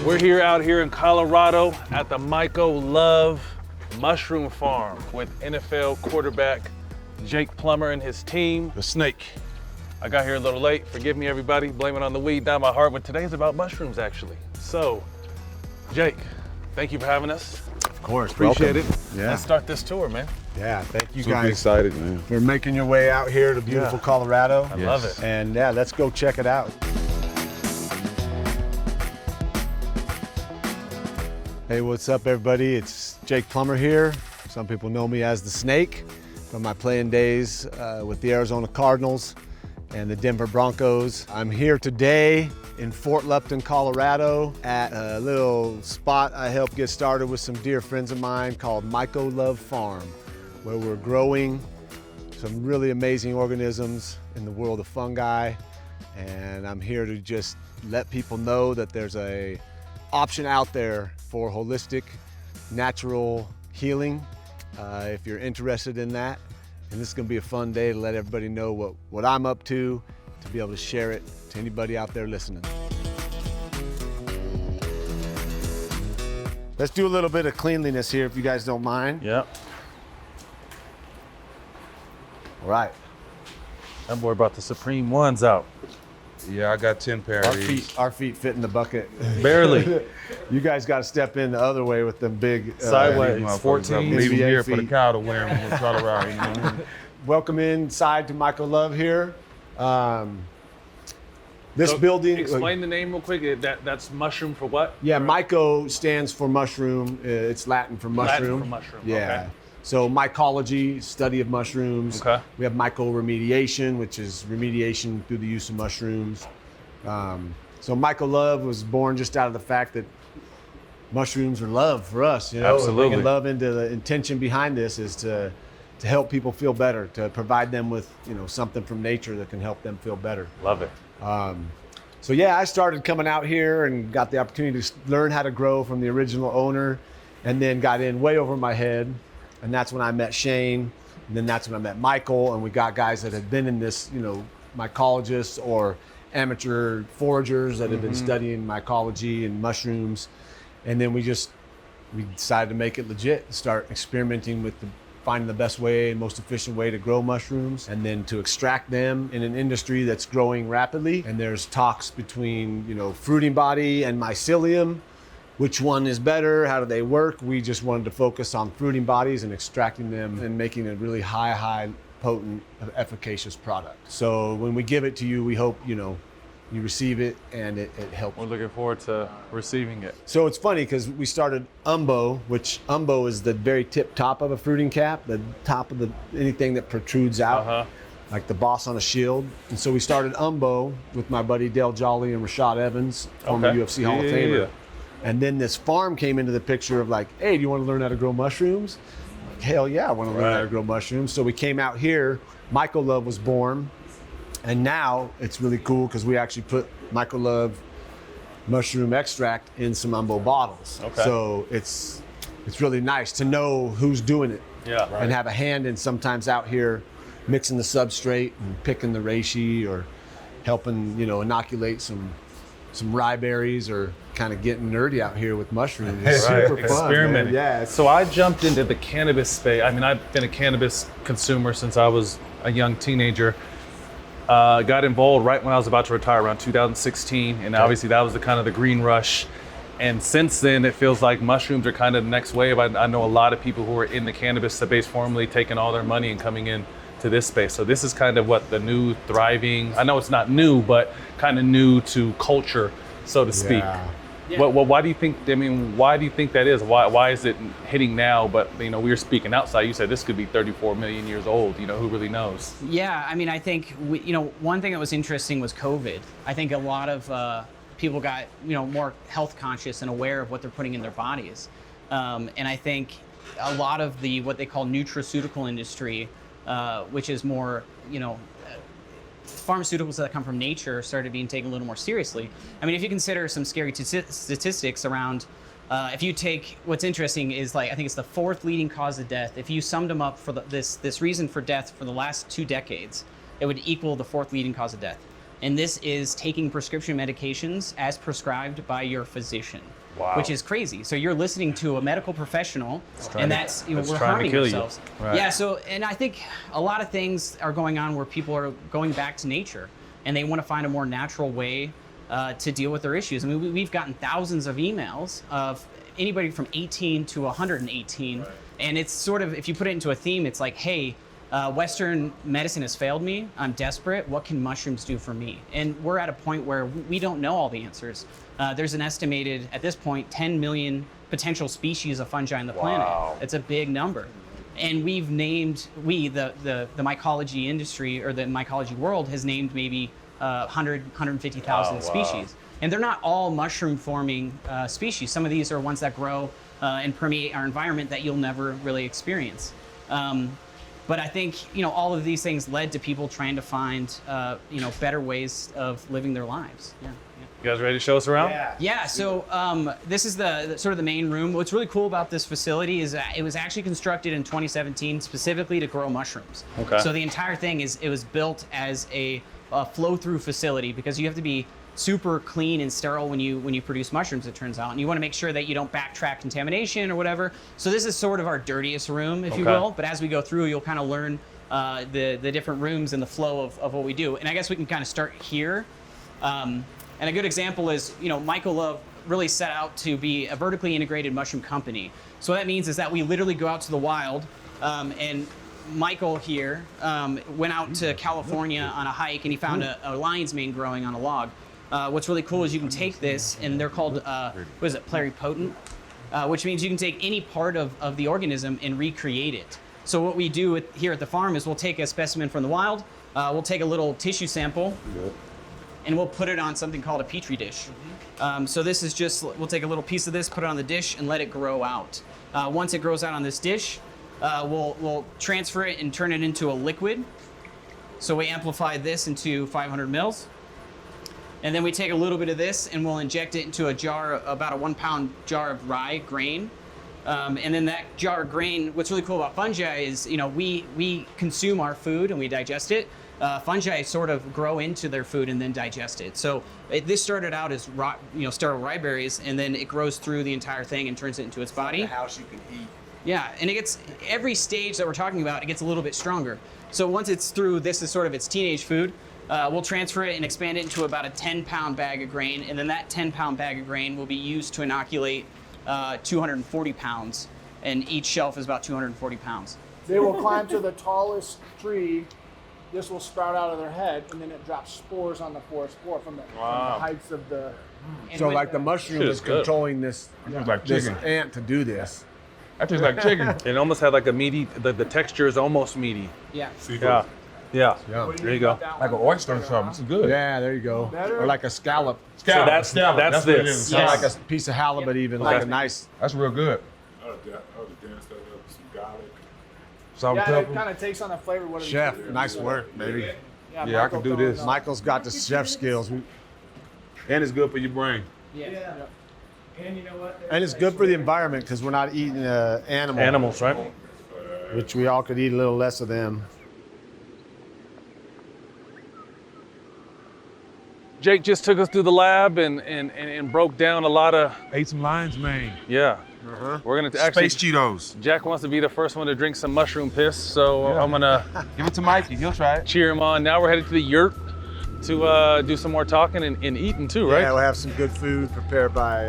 We're out here in Colorado at the Michael Love Mushroom Farm with NFL quarterback Jake Plummer and his team, the Snake. I got here a little late. Forgive me, everybody. Blame it on the weed down my heart, but today's about mushrooms, actually. So, Jake, thank you for having us. Of course, appreciate it. Yeah. Let's start this tour, man. Yeah, thank you Super guys excited, man. for making your way out here to beautiful Colorado. I love it. And yeah, let's go check it out. Hey, what's up, everybody? It's Jake Plummer here. Some people know me as the Snake from my playing days with the Arizona Cardinals and the Denver Broncos. I'm here today in Fort Lupton, Colorado at a little spot I helped get started with some dear friends of mine called Michael Love Farm, where we're growing some really amazing organisms in the world of fungi. And I'm here to just let people know that there's a option out there for holistic, natural healing if you're interested in that. And this is gonna be a fun day to let everybody know what I'm up to be able to share it to anybody out there listening. Let's do a little bit of cleanliness here if you guys don't mind. Yep. All right. That boy brought the Supreme Ones out. Yeah, I got 10 pair of these. Our feet fit in the bucket. Barely. You guys got to step in the other way with them big Sideways. Motherfuckers, 14 I'm leaving NBA here for the feet. cow to wear them with Colorado, you know what I mean? Welcome inside to Michael Love here. This So, building. Explain the name real quick. That's mushroom for what? Yeah, Myco stands for mushroom. It's Latin for mushroom. Latin for mushroom, Yeah. okay. So mycology, study of mushrooms. Okay. We have mycoremediation, which is remediation through the use of mushrooms. So Michael Love was born just out of the fact that mushrooms are love for us. You know, Absolutely. Bringing love into the intention behind this is to help people feel better, to provide them with something from nature that can help them feel better. Love it. So yeah, I started coming out here and got the opportunity to learn how to grow from the original owner, and then got in way over my head. And that's when I met Shane, and then that's when I met Michael, and we got guys that had been in this, mycologists or amateur foragers that had been studying mycology and mushrooms. And then we decided to make it legit, start experimenting with finding the best way and most efficient way to grow mushrooms, and then to extract them in an industry that's growing rapidly. And there's talks between, fruiting body and mycelium. Which one is better? How do they work? We just wanted to focus on fruiting bodies and extracting them and making a really high, potent, efficacious product. So when we give it to you, we hope, you receive it and it helps. We're looking forward to receiving it. So it's funny because we started umbo, which umbo is the very tip top of a fruiting cap, the top of anything that protrudes out, like the boss on a shield. And so we started umbo with my buddy Dale Jolly and Rashad Evans, former UFC Hall of Famer. Yeah. And then this farm came into the picture of like, hey, do you want to learn how to grow mushrooms? Like, hell yeah, I want to learn how to grow mushrooms. So we came out here, Michael Love was born. And now it's really cool because we actually put Michael Love mushroom extract in some umbo bottles. Okay. So it's really nice to know who's doing it. Yeah. Right. And have a hand in sometimes out here mixing the substrate and picking the reishi or helping, inoculate some rye berries or kind of getting nerdy out here with mushrooms. It's super fun, Experimenting. man. Yeah. So I jumped into the cannabis space. I mean, I've been a cannabis consumer since I was a young teenager. Got involved right when I was about to retire, around 2016, and obviously that was the green rush. And since then, it feels like mushrooms are kind of the next wave. I know a lot of people who are in the cannabis space formerly taking all their money and coming in to this space. So this is kind of what the new thriving, I know it's not new, but kind of new to culture, so to speak. Yeah. Why do you think, why do you think that is? Why is it hitting now? But, we were speaking outside, you said this could be 34 million years old, who really knows? Yeah, I think, one thing that was interesting was COVID. I think a lot of people got, more health conscious and aware of what they're putting in their bodies. And I think a lot of what they call nutraceutical industry, which is more, pharmaceuticals that come from nature started being taken a little more seriously. If you consider some scary statistics around, if you take, what's interesting is I think it's the fourth leading cause of death. If you summed them up for this reason for death for the last 2 decades, it would equal the fourth leading cause of death. And this is taking prescription medications as prescribed by your physician. Wow. Which is crazy. So you're listening to a medical professional, and that's, we're trying to harming kill you. ourselves. Right. Yeah. So, and I think a lot of things are going on where people are going back to nature, and they want to find a more natural way to deal with their issues. I mean, we've gotten thousands of emails of anybody from 18 to 118, and it's sort of, if you put it into a theme, it's like, hey, Western medicine has failed me. I'm desperate. What can mushrooms do for me? And we're at a point where we don't know all the answers. There's an estimated, at this point, 10 million potential species of fungi on the planet. It's a big number. And we've named, the mycology industry, or the mycology world, has named maybe 150,000 species. And they're not all mushroom-forming species. Some of these are ones that grow and permeate our environment that you'll never really experience. But I think, all of these things led to people trying to find, better ways of living their lives. Yeah. You guys ready to show us around? Yeah. So this is the sort of the main room. What's really cool about this facility is that it was actually constructed in 2017 specifically to grow mushrooms. Okay. So the entire thing it was built as a flow-through facility, because you have to be super clean and sterile when you produce mushrooms, it turns out, and you want to make sure that you don't backtrack contamination or whatever. So this is sort of our dirtiest room, if you will. But as we go through, you'll kind of learn the different rooms and the flow of what we do. And I guess we can kind of start here. And a good example is, Michael Love really set out to be a vertically integrated mushroom company. So what that means is that we literally go out to the wild, and Michael here went out to California on a hike, and he found a lion's mane growing on a log. What's really cool is you can take this, and they're called, pluripotent, which means you can take any part of the organism and recreate it. So what we do here at the farm is we'll take a specimen from the wild, we'll take a little tissue sample, and we'll put it on something called a petri dish. So this is just, we'll take a little piece of this, put it on the dish, and let it grow out. Once it grows out on this dish, we'll transfer it and turn it into a liquid. So we amplify this into 500 mils. And then we take a little bit of this and we'll inject it into a jar, about a 1 pound jar of rye grain. And then that jar of grain, what's really cool about fungi is, we consume our food and we digest it. Fungi sort of grow into their food and then digest it. So this started out as sterile rye berries, and then it grows through the entire thing and turns it into its body. A house you can eat. Yeah, and it gets, every stage that we're talking about, it gets a little bit stronger. So once it's through, this is sort of its teenage food. We'll transfer it and expand it into about a 10-pound bag of grain, and then that 10-pound bag of grain will be used to inoculate 240 pounds, and each shelf is about 240 pounds. They will climb to the tallest tree. This will sprout out of their head, and then it drops spores on the forest floor from the heights of the... So like the mushroom is controlling this like this chicken. ant to do this. That tastes like chicken. It almost had like a meaty, the texture is almost meaty. Yeah. Yeah. Yeah. Yeah. There you go. Like an oyster or something. It's good. Yeah, there you go. Or like a scallop. Scallop. that's Scallop. that's what it this. is. Yeah. Like a piece of halibut even, like a nice... That's real good. I would dance that up with some garlic. Salt and Yeah, it pepper. kind of takes on the flavor. What it Chef, is. nice work, baby. Yeah, I Michael can do throwing this. it on. Michael's got the chef skills. And it's good for your brain. Yeah. And you know what? And it's good for the environment because we're not eating Animals, right? which we all could eat a little less of them. Jake just took us through the lab and broke down a lot of, Ate some lion's mane. yeah. We're gonna actually, Space Cheetos. Jack wants to be the first one to drink some mushroom piss, so Yeah. I'm gonna Give it to Mikey. He'll try it. cheer him on. Now we're headed to the yurt to do some more talking and eating too, right? Yeah, we'll have some good food prepared by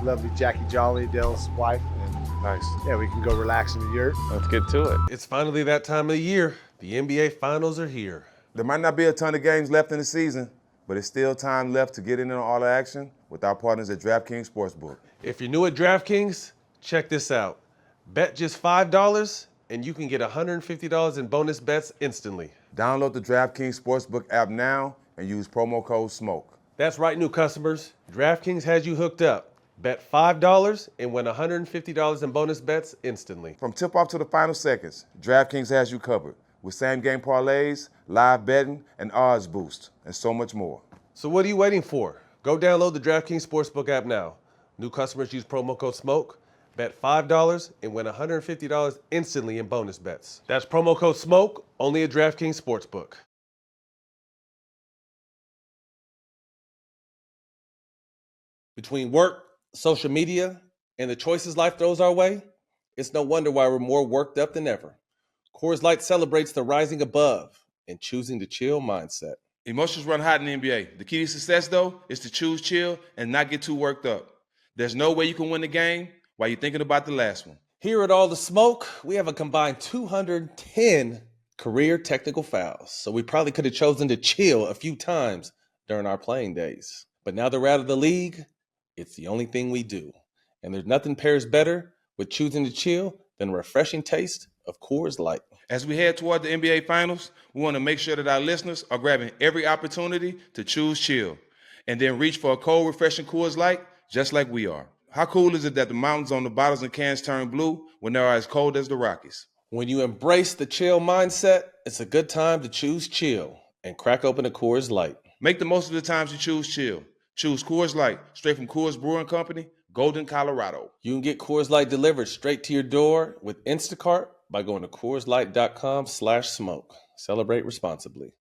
lovely Jackie Jolly, Dell's wife. And Nice. yeah, we can go relax in the yurt. Let's get to it. It's finally that time of the year. The NBA Finals are here. There might not be a ton of games left in the season, but it's still time left to get in on all the action with our partners at DraftKings Sportsbook. If you're new at DraftKings, check this out. Bet just $5 and you can get $150 in bonus bets instantly. Download the DraftKings Sportsbook app now and use promo code SMOKE. That's right, new customers. DraftKings has you hooked up. Bet $5 and win $150 in bonus bets instantly. From tip-off to the final seconds, DraftKings has you covered with same-game parlays, live betting, and odds boost, and so much more. So what are you waiting for? Go download the DraftKings Sportsbook app now. New customers use promo code SMOKE. Bet $5 and win $150 instantly in bonus bets. That's promo code SMOKE only at DraftKings Sportsbook. Between work, social media, and the choices life throws our way, it's no wonder why we're more worked up than ever. Coors Light celebrates the rising above and choosing the chill mindset. Emotions run hot in the NBA. The key to success, though, is to choose chill and not get too worked up. There's no way you can win the game while you're thinking about the last one. Here at All the Smoke, we have a combined 210 career technical fouls, so we probably could have chosen to chill a few times during our playing days. But now that we're out of the league, it's the only thing we do. And there's nothing pairs better with choosing to chill than a refreshing taste of Coors Light. As we head toward the NBA Finals, we want to make sure that our listeners are grabbing every opportunity to choose chill and then reach for a cold, refreshing Coors Light just like we are. How cool is it that the mountains on the bottles and cans turn blue when they are as cold as the Rockies? When you embrace the chill mindset, it's a good time to choose chill and crack open a Coors Light. Make the most of the times you choose chill. Choose Coors Light, straight from Coors Brewing Company, Golden, Colorado. You can get Coors Light delivered straight to your door with Instacart by going to CoorsLight.com/smoke. Celebrate responsibly.